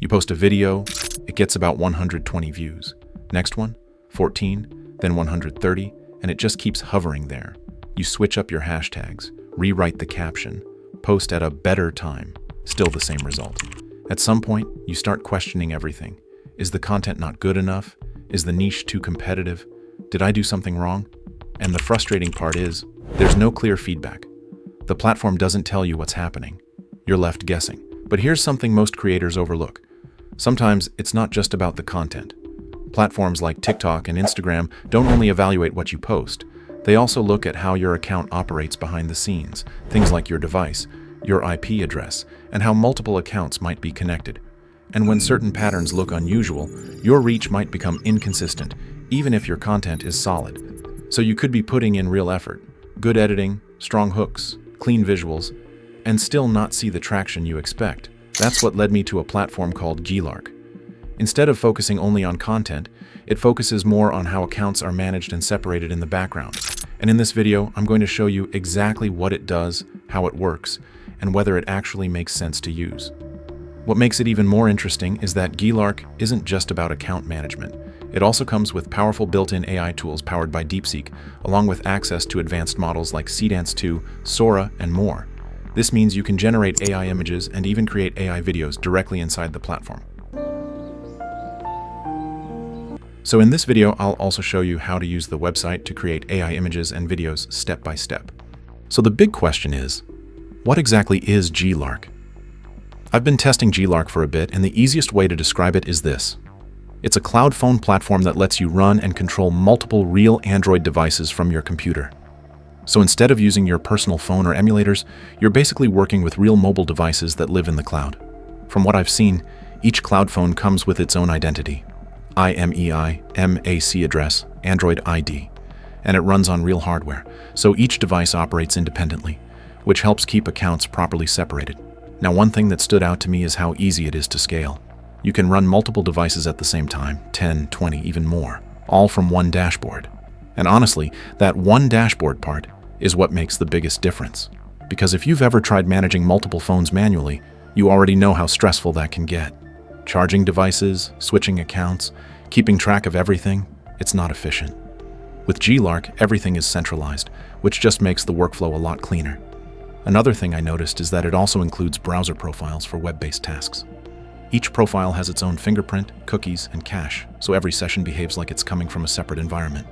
You post a video, it gets about 120 views. Next one, 14, then 130, and it just keeps hovering there. You switch up your hashtags, rewrite the caption, post at a better time, still the same result. At some point, you start questioning everything. Is the content not good enough? Is the niche too competitive? Did I do something wrong? And the frustrating part is, there's no clear feedback. The platform doesn't tell you what's happening. You're left guessing. But here's something most creators overlook. Sometimes it's not just about the content. Platforms like TikTok and Instagram don't only evaluate what you post, they also look at how your account operates behind the scenes, things like your device, your IP address, and how multiple accounts might be connected. And when certain patterns look unusual, your reach might become inconsistent, even if your content is solid. So you could be putting in real effort, good editing, strong hooks, clean visuals, and still not see the traction you expect. That's what led me to a platform called GeeLark. Instead of focusing only on content, it focuses more on how accounts are managed and separated in the background. And in this video, I'm going to show you exactly what it does, how it works, and whether it actually makes sense to use. What makes it even more interesting is that GeeLark isn't just about account management. It also comes with powerful built-in AI tools powered by DeepSeek, along with access to advanced models like Seedance 2, Sora, and more. This means you can generate AI images and even create AI videos directly inside the platform. So in this video, I'll also show you how to use the website to create AI images and videos step by step. So the big question is, what exactly is GeeLark? I've been testing GeeLark for a bit, and the easiest way to describe it is this. It's a cloud phone platform that lets you run and control multiple real Android devices from your computer. So instead of using your personal phone or emulators, you're basically working with real mobile devices that live in the cloud. From what I've seen, each cloud phone comes with its own identity. IMEI, MAC address, Android ID, and it runs on real hardware, so each device operates independently, which helps keep accounts properly separated. Now, one thing that stood out to me is how easy it is to scale. You can run multiple devices at the same time, 10, 20, even more, all from one dashboard. And honestly, that one dashboard part is what makes the biggest difference. Because if you've ever tried managing multiple phones manually, you already know how stressful that can get. Charging devices, switching accounts, keeping track of everything, it's not efficient. With GeeLark, everything is centralized, which just makes the workflow a lot cleaner. Another thing I noticed is that it also includes browser profiles for web-based tasks. Each profile has its own fingerprint, cookies, and cache, so every session behaves like it's coming from a separate environment.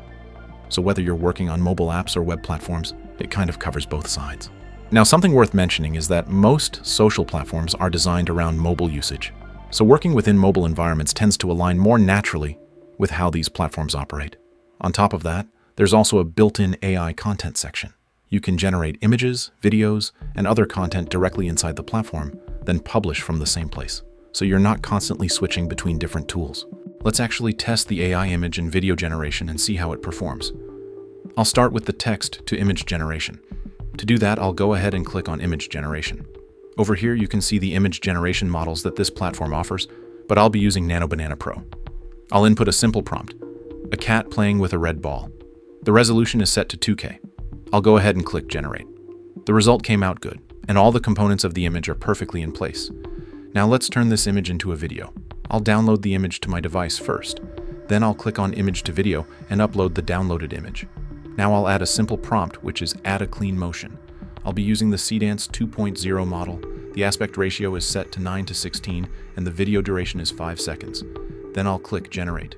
So whether you're working on mobile apps or web platforms, it kind of covers both sides. Now, something worth mentioning is that most social platforms are designed around mobile usage. So working within mobile environments tends to align more naturally with how these platforms operate. On top of that, there's also a built-in AI content section. You can generate images, videos, and other content directly inside the platform, then publish from the same place. So you're not constantly switching between different tools. Let's actually test the AI image and video generation and see how it performs. I'll start with the text to image generation. To do that, I'll go ahead and click on image generation. Over here, you can see the image generation models that this platform offers, but I'll be using Nano Banana Pro. I'll input a simple prompt, a cat playing with a red ball. The resolution is set to 2K. I'll go ahead and click generate. The result came out good, and all the components of the image are perfectly in place. Now let's turn this image into a video. I'll download the image to my device first. Then I'll click on image to video and upload the downloaded image. Now I'll add a simple prompt, which is add a clean motion. I'll be using the Seedance 2.0 model. The aspect ratio is set to 9:16 and the video duration is 5 seconds. Then I'll click generate.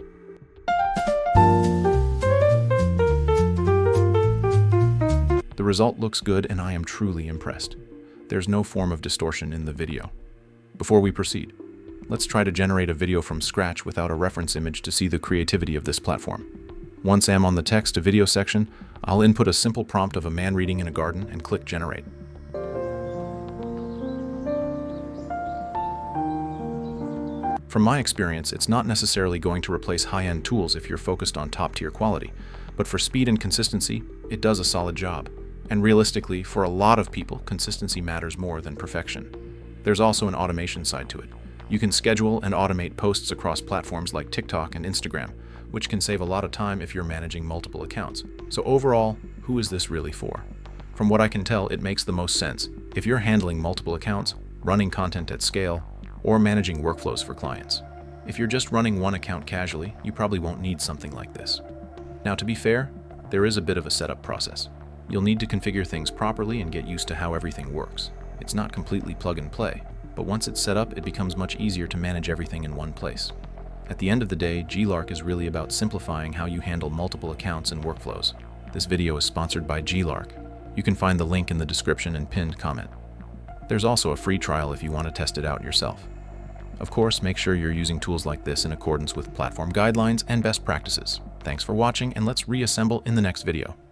The result looks good and I am truly impressed. There's no form of distortion in the video. Before we proceed, let's try to generate a video from scratch without a reference image to see the creativity of this platform. Once I'm on the text to video section, I'll input a simple prompt of a man reading in a garden and click generate. From my experience, it's not necessarily going to replace high-end tools if you're focused on top-tier quality, but for speed and consistency, it does a solid job. And realistically, for a lot of people, consistency matters more than perfection. There's also an automation side to it. You can schedule and automate posts across platforms like TikTok and Instagram, which can save a lot of time if you're managing multiple accounts. So overall, who is this really for? From what I can tell, it makes the most sense. If you're handling multiple accounts, running content at scale, or managing workflows for clients. If you're just running one account casually, you probably won't need something like this. Now, to be fair, there is a bit of a setup process. You'll need to configure things properly and get used to how everything works. It's not completely plug and play, but once it's set up, it becomes much easier to manage everything in one place. At the end of the day, GeeLark is really about simplifying how you handle multiple accounts and workflows. This video is sponsored by GeeLark. You can find the link in the description and pinned comment. There's also a free trial if you want to test it out yourself. Of course, make sure you're using tools like this in accordance with platform guidelines and best practices. Thanks for watching, and let's reassemble in the next video.